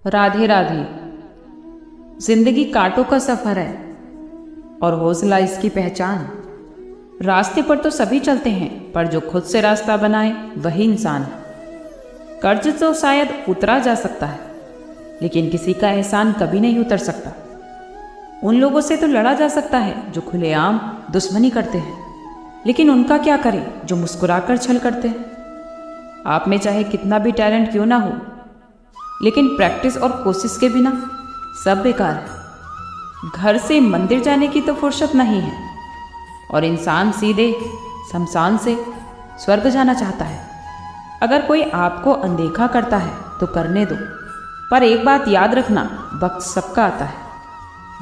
राधे राधे। जिंदगी कांटों का सफर है और हौसला इसकी पहचान। रास्ते पर तो सभी चलते हैं, पर जो खुद से रास्ता बनाए वही इंसान है। कर्ज तो शायद उतरा जा सकता है, लेकिन किसी का एहसान कभी नहीं उतर सकता। उन लोगों से तो लड़ा जा सकता है जो खुलेआम दुश्मनी करते हैं, लेकिन उनका क्या करें जो मुस्कुराकर छल करते हैं। आप में चाहे कितना भी टैलेंट क्यों ना हो, लेकिन प्रैक्टिस और कोशिश के बिना सब बेकार है। घर से मंदिर जाने की तो फुर्सत नहीं है, और इंसान सीधे शमशान से स्वर्ग जाना चाहता है। अगर कोई आपको अनदेखा करता है तो करने दो, पर एक बात याद रखना, वक्त सबका आता है।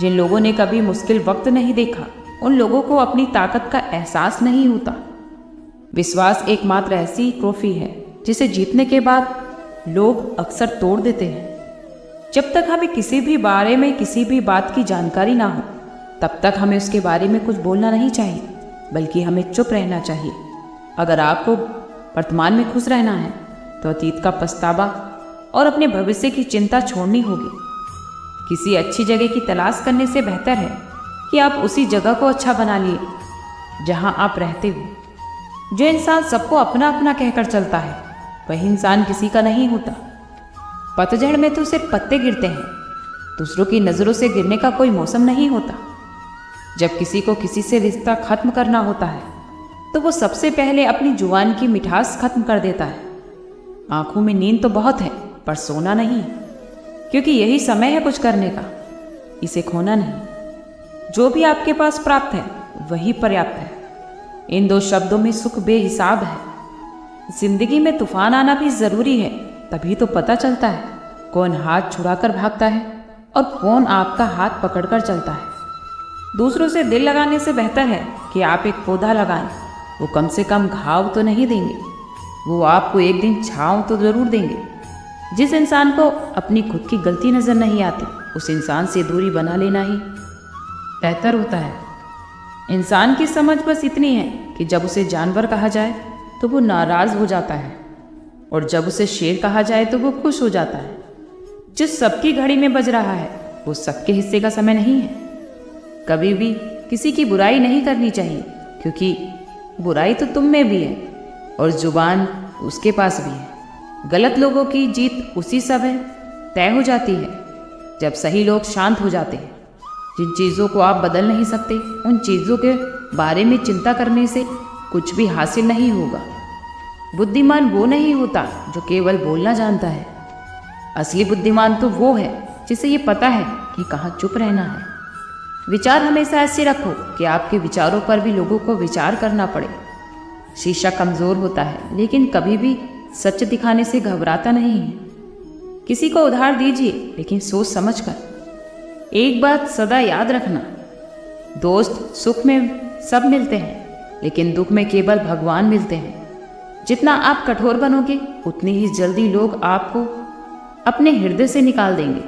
जिन लोगों ने कभी मुश्किल वक्त नहीं देखा, उन लोगों को अपनी ताकत का एहसास नहीं होता। विश्वास एकमात्र ऐसी ट्रॉफी है जिसे जीतने के बाद लोग अक्सर तोड़ देते हैं। जब तक हमें किसी भी बारे में किसी भी बात की जानकारी ना हो, तब तक हमें उसके बारे में कुछ बोलना नहीं चाहिए, बल्कि हमें चुप रहना चाहिए। अगर आपको वर्तमान में खुश रहना है तो अतीत का पछतावा और अपने भविष्य की चिंता छोड़नी होगी। किसी अच्छी जगह की तलाश करने से बेहतर है कि आप उसी जगह को अच्छा बना लिए जहां आप रहते हो। जो इंसान सबको अपना अपना कहकर चलता है, वही इंसान किसी का नहीं होता। पतझड़ में तो सिर्फ पत्ते गिरते हैं, दूसरों की नज़रों से गिरने का कोई मौसम नहीं होता। जब किसी को किसी से रिश्ता खत्म करना होता है, तो वो सबसे पहले अपनी जुबान की मिठास खत्म कर देता है। आंखों में नींद तो बहुत है, पर सोना नहीं, क्योंकि यही समय है कुछ करने का, इसे खोना नहीं। जो भी आपके पास प्राप्त है वही पर्याप्त है। इन दो शब्दों में सुख बेहिसाब है। जिंदगी में तूफान आना भी जरूरी है, तभी तो पता चलता है कौन हाथ छुड़ाकर भागता है और कौन आपका हाथ पकड़कर चलता है। दूसरों से दिल लगाने से बेहतर है कि आप एक पौधा लगाएं। वो कम से कम घाव तो नहीं देंगे, वो आपको एक दिन छांव तो जरूर देंगे। जिस इंसान को अपनी खुद की गलती नजर नहीं आती, उस इंसान से दूरी बना लेना ही बेहतर होता है। इंसान की समझ बस इतनी है कि जब उसे जानवर कहा जाए तो वो नाराज हो जाता है, और जब उसे शेर कहा जाए तो वो खुश हो जाता है। जिस सबकी घड़ी में बज रहा है, वो सबके हिस्से का समय नहीं है। कभी भी किसी की बुराई नहीं करनी चाहिए, क्योंकि बुराई तो तुम में भी है और जुबान उसके पास भी है। गलत लोगों की जीत उसी समय तय हो जाती है जब सही लोग शांत हो जाते हैं। जिन चीज़ों को आप बदल नहीं सकते, उन चीज़ों के बारे में चिंता करने से कुछ भी हासिल नहीं होगा। बुद्धिमान वो नहीं होता जो केवल बोलना जानता है। असली बुद्धिमान तो वो है जिसे ये पता है कि कहाँ चुप रहना है। विचार हमेशा ऐसे रखो कि आपके विचारों पर भी लोगों को विचार करना पड़े। शीशा कमज़ोर होता है, लेकिन कभी भी सच दिखाने से घबराता नहीं है। किसी को उधार दीजिए, लेकिन सोच समझ कर। एक बात सदा याद रखना, दोस्त सुख में सब मिलते हैं, लेकिन दुख में केवल भगवान मिलते हैं। जितना आप कठोर बनोगे, उतनी ही जल्दी लोग आपको अपने हृदय से निकाल देंगे,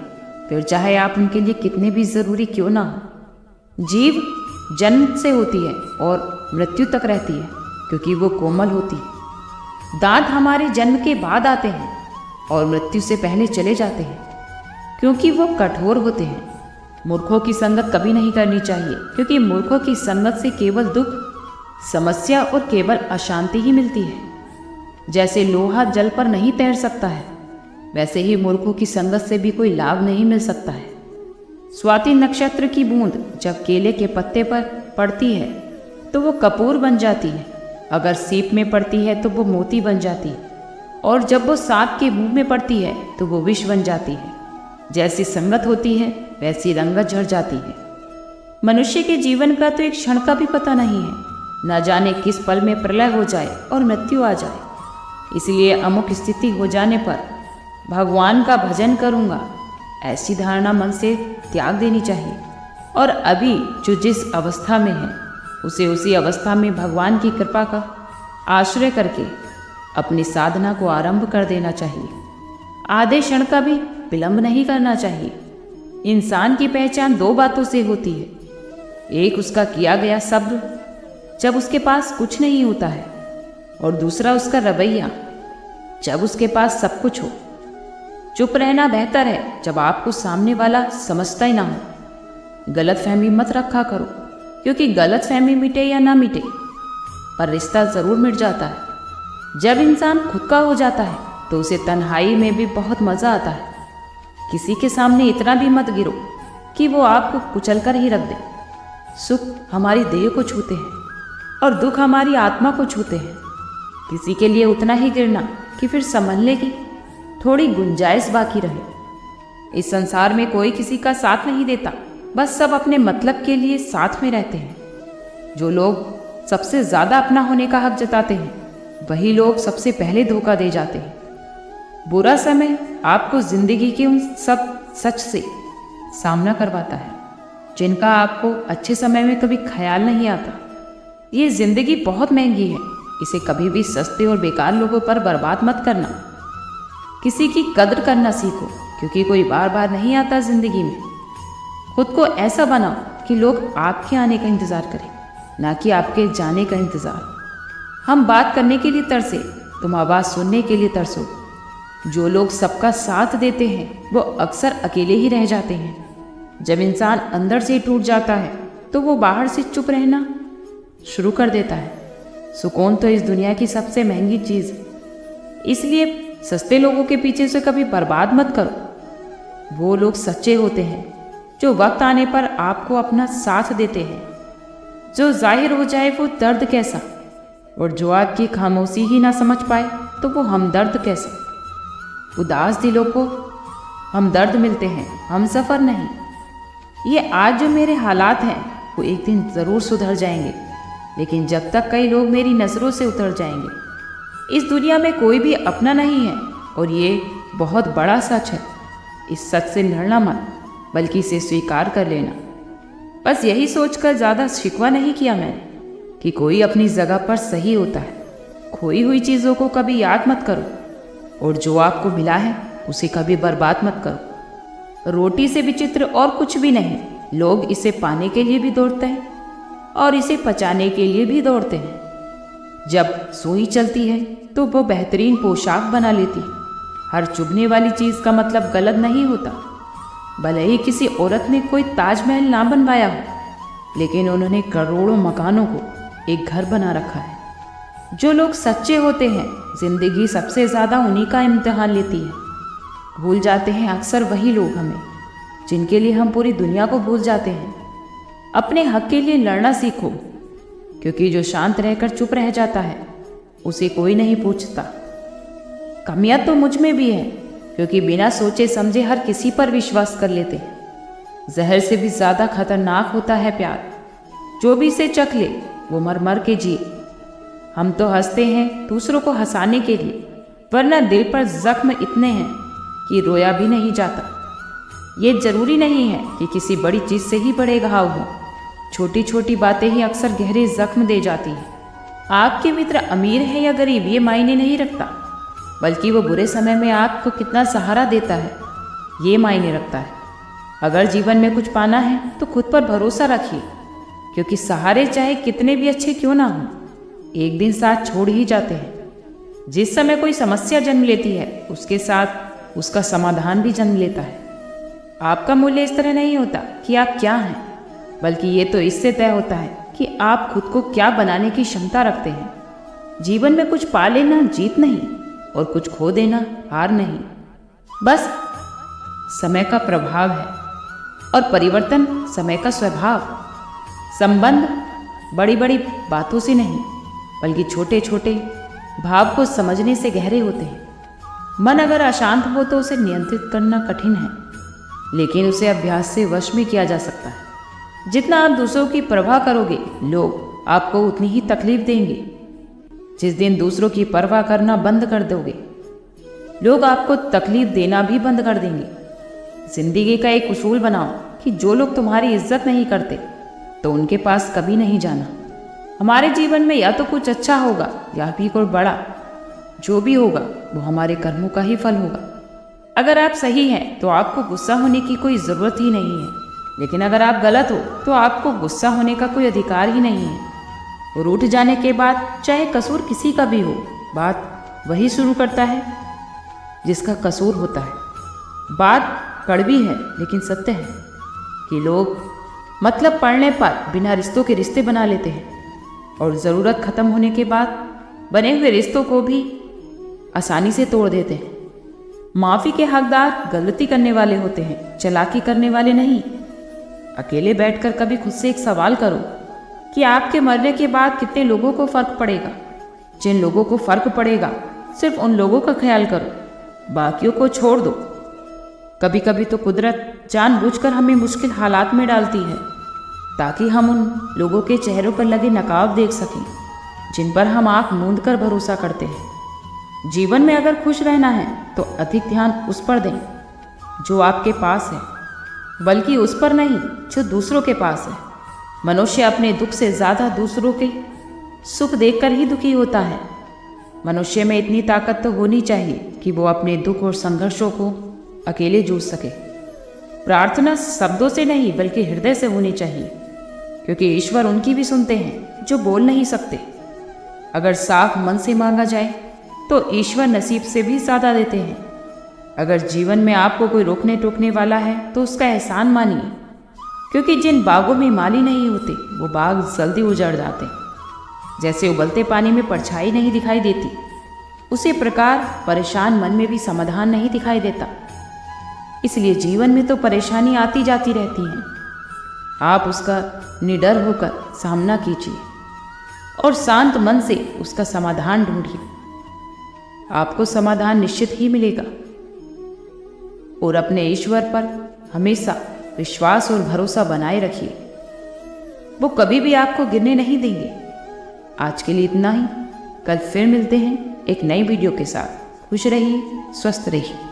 फिर चाहे आप उनके लिए कितने भी ज़रूरी क्यों ना हो। जीव जन्म से होती है और मृत्यु तक रहती है, क्योंकि वो कोमल होती है। दांत हमारे जन्म के बाद आते हैं और मृत्यु से पहले चले जाते हैं, क्योंकि वो कठोर होते हैं। मूर्खों की संगत कभी नहीं करनी चाहिए, क्योंकि मूर्खों की संगत से केवल दुख, समस्या और केवल अशांति ही मिलती है। जैसे लोहा जल पर नहीं तैर सकता है, वैसे ही मूर्खों की संगत से भी कोई लाभ नहीं मिल सकता है। स्वाति नक्षत्र की बूंद जब केले के पत्ते पर पड़ती है तो वो कपूर बन जाती है, अगर सीप में पड़ती है तो वो मोती बन जाती है, और जब वो सांप के मुंह में पड़ती है तो वो विष बन जाती है। जैसी संगत होती है, वैसी रंगत झड़ जाती है। मनुष्य के जीवन का तो एक क्षण का भी पता नहीं है, न जाने किस पल में प्रलय हो जाए और मृत्यु आ जाए। इसलिए अमुक स्थिति हो जाने पर भगवान का भजन करूँगा, ऐसी धारणा मन से त्याग देनी चाहिए, और अभी जो जिस अवस्था में है, उसे उसी अवस्था में भगवान की कृपा का आश्रय करके अपनी साधना को आरंभ कर देना चाहिए। आधे क्षण का भी विलंब नहीं करना चाहिए। इंसान की पहचान दो बातों से होती है, एक उसका किया गया सब्र जब उसके पास कुछ नहीं होता है, और दूसरा उसका रवैया जब उसके पास सब कुछ हो। चुप रहना बेहतर है जब आपको सामने वाला समझता ही ना हो। गलत फहमी मत रखा करो, क्योंकि गलत फहमी मिटे या ना मिटे पर रिश्ता ज़रूर मिट जाता है। जब इंसान खुद का हो जाता है तो उसे तन्हाई में भी बहुत मज़ा आता है। किसी के सामने इतना भी मत गिरो कि वो आपको कुचल कर ही रख दे। सुख हमारी देह को छूते हैं और दुख हमारी आत्मा को छूते हैं। किसी के लिए उतना ही गिरना कि फिर संभलने की थोड़ी गुंजाइश बाकी रहे। इस संसार में कोई किसी का साथ नहीं देता, बस सब अपने मतलब के लिए साथ में रहते हैं। जो लोग सबसे ज़्यादा अपना होने का हक जताते हैं वही लोग सबसे पहले धोखा दे जाते हैं। बुरा समय आपको जिंदगी के उन सब सच से सामना करवाता है जिनका आपको अच्छे समय में कभी ख्याल नहीं आता। ये जिंदगी बहुत महंगी है, इसे कभी भी सस्ते और बेकार लोगों पर बर्बाद मत करना। किसी की कद्र करना सीखो, क्योंकि कोई बार बार नहीं आता जिंदगी में। खुद को ऐसा बनाओ कि लोग आपके आने का इंतज़ार करें, ना कि आपके जाने का इंतज़ार। हम बात करने के लिए तरसे, तुम आवाज़ सुनने के लिए तरसो। जो लोग सबका साथ देते हैं वो अक्सर अकेले ही रह जाते हैं। जब इंसान अंदर से टूट जाता है तो वो बाहर से चुप रहना शुरू कर देता है। सुकून तो इस दुनिया की सबसे महंगी चीज़ है, इसलिए सस्ते लोगों के पीछे से कभी बर्बाद मत करो। वो लोग सच्चे होते हैं जो वक्त आने पर आपको अपना साथ देते हैं। जो जाहिर हो जाए वो दर्द कैसा, और जो आपकी खामोशी ही ना समझ पाए तो वो हमदर्द कैसा। उदास दिलों को हमदर्द मिलते हैं, हम सफ़र नहीं। ये आज जो मेरे हालात हैं वो एक दिन ज़रूर सुधर जाएंगे, लेकिन जब तक कई लोग मेरी नज़रों से उतर जाएंगे। इस दुनिया में कोई भी अपना नहीं है, और ये बहुत बड़ा सच है। इस सच से लड़ना मत, बल्कि इसे स्वीकार कर लेना। बस यही सोचकर ज़्यादा शिकवा नहीं किया मैंने कि कोई अपनी जगह पर सही होता है। खोई हुई चीज़ों को कभी याद मत करो, और जो आपको मिला है उसे कभी बर्बाद मत करो। रोटी से विचित्र और कुछ भी नहीं। लोग इसे पाने के लिए भी दौड़ते हैं और इसे पचाने के लिए भी दौड़ते हैं। जब सुई चलती है तो वो बेहतरीन पोशाक बना लेती है। हर चुभने वाली चीज़ का मतलब गलत नहीं होता। भले ही किसी औरत ने कोई ताजमहल ना बनवाया हो, लेकिन उन्होंने करोड़ों मकानों को एक घर बना रखा है। जो लोग सच्चे होते हैं जिंदगी सबसे ज़्यादा उन्हीं का इम्तिहान लेती है। भूल जाते हैं अक्सर वही लोग हमें जिनके लिए हम पूरी दुनिया को भूल जाते हैं। अपने हक के लिए लड़ना सीखो, क्योंकि जो शांत रहकर चुप रह जाता है उसे कोई नहीं पूछता। कमियां तो मुझ में भी है, क्योंकि बिना सोचे समझे हर किसी पर विश्वास कर लेते हैं। जहर से भी ज़्यादा खतरनाक होता है प्यार। जो भी इसे चख ले वो मर मर के जिए। हम तो हंसते हैं दूसरों को हंसाने के लिए, वरना दिल पर जख्म इतने हैं कि रोया भी नहीं जाता। ये जरूरी नहीं है कि किसी बड़ी चीज़ से ही बड़े घाव हों। छोटी छोटी बातें ही अक्सर गहरे जख्म दे जाती हैं। आपके मित्र अमीर है या गरीब ये मायने नहीं रखता, बल्कि वो बुरे समय में आपको कितना सहारा देता है ये मायने रखता है। अगर जीवन में कुछ पाना है तो खुद पर भरोसा रखिए, क्योंकि सहारे चाहे कितने भी अच्छे क्यों ना हों, एक दिन साथ छोड़ ही जाते हैं। जिस समय कोई समस्या जन्म लेती है उसके साथ उसका समाधान भी जन्म लेता है। आपका मूल्य इस तरह नहीं होता कि आप क्या हैं, बल्कि ये तो इससे तय होता है कि आप खुद को क्या बनाने की क्षमता रखते हैं। जीवन में कुछ पा लेना जीत नहीं, और कुछ खो देना हार नहीं। बस समय का प्रभाव है, और परिवर्तन समय का स्वभाव। संबंध बड़ी बड़ी बातों से नहीं, बल्कि छोटे छोटे भाव को समझने से गहरे होते हैं। मन अगर अशांत हो तो उसे नियंत्रित करना कठिन है, लेकिन उसे अभ्यास से वश में किया जा सकता है। जितना आप दूसरों की परवाह करोगे, लोग आपको उतनी ही तकलीफ देंगे। जिस दिन दूसरों की परवाह करना बंद कर दोगे, लोग आपको तकलीफ देना भी बंद कर देंगे। जिंदगी का एक उसूल बनाओ कि जो लोग तुम्हारी इज्जत नहीं करते तो उनके पास कभी नहीं जाना। हमारे जीवन में या तो कुछ अच्छा होगा या भी कोई बड़ा। जो भी होगा वो हमारे कर्मों का ही फल होगा। अगर आप सही हैं तो आपको गुस्सा होने की कोई ज़रूरत ही नहीं है, लेकिन अगर आप गलत हो तो आपको गुस्सा होने का कोई अधिकार ही नहीं है। और उठ जाने के बाद चाहे कसूर किसी का भी हो, बात वही शुरू करता है जिसका कसूर होता है। बात कड़वी है लेकिन सत्य है कि लोग मतलब पड़ने पर बिना रिश्तों के रिश्ते बना लेते हैं और ज़रूरत ख़त्म होने के बाद बने हुए रिश्तों को भी आसानी से तोड़ देते हैं। माफ़ी के हकदार गलती करने वाले होते हैं, चालाकी करने वाले नहीं। अकेले बैठकर कभी खुद से एक सवाल करो कि आपके मरने के बाद कितने लोगों को फ़र्क पड़ेगा। जिन लोगों को फ़र्क पड़ेगा सिर्फ उन लोगों का ख्याल करो, बाकियों को छोड़ दो। कभी कभी तो कुदरत जानबूझकर हमें मुश्किल हालात में डालती है ताकि हम उन लोगों के चेहरों पर लगे नकाब देख सकें जिन पर हम आंख मूंद कर भरोसा करते हैं। जीवन में अगर खुश रहना है तो अधिक ध्यान उस पर दें जो आपके पास है, बल्कि उस पर नहीं जो दूसरों के पास है। मनुष्य अपने दुख से ज़्यादा दूसरों के सुख देखकर ही दुखी होता है। मनुष्य में इतनी ताकत तो होनी चाहिए कि वो अपने दुख और संघर्षों को अकेले जूझ सके। प्रार्थना शब्दों से नहीं बल्कि हृदय से होनी चाहिए, क्योंकि ईश्वर उनकी भी सुनते हैं जो बोल नहीं सकते। अगर साफ मन से मांगा जाए तो ईश्वर नसीब से भी ज़्यादा देते हैं। अगर जीवन में आपको कोई रोकने टोकने वाला है तो उसका एहसान मानिए, क्योंकि जिन बागों में माली नहीं होते वो बाग जल्दी उजड़ जाते हैं। जैसे उबलते पानी में परछाई नहीं दिखाई देती, उसी प्रकार परेशान मन में भी समाधान नहीं दिखाई देता। इसलिए जीवन में तो परेशानी आती जाती रहती है, आप उसका निडर होकर सामना कीजिए और शांत मन से उसका समाधान ढूंढिए। आपको समाधान निश्चित ही मिलेगा। और अपने ईश्वर पर हमेशा विश्वास और भरोसा बनाए रखिए, वो कभी भी आपको गिरने नहीं देंगे। आज के लिए इतना ही, कल फिर मिलते हैं एक नई वीडियो के साथ। खुश रहिए, स्वस्थ रहिए।